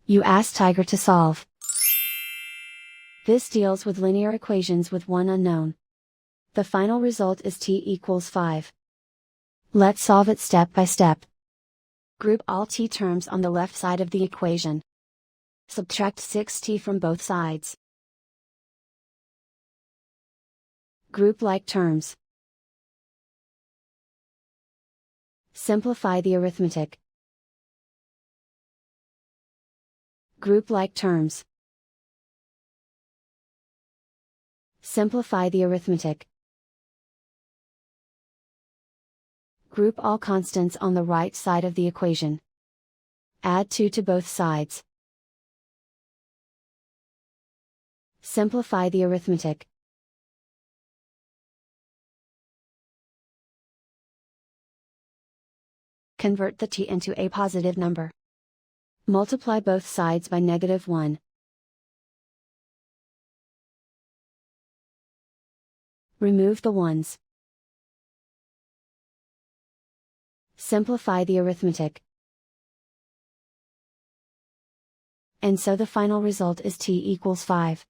You ask Tiger to solve. This deals with linear equations with one unknown. The final result is t equals 5. Let's solve it step by step. Group all t terms on the left side of the equation. Subtract 6t from both sides. Group like terms. Simplify the arithmetic. Group like terms. Simplify the arithmetic. Group all constants on the right side of the equation. Add 2 to both sides. Simplify the arithmetic. Convert the t into a positive number. Multiply both sides by -1. Remove the ones. Simplify the arithmetic. And so the final result is t equals 5.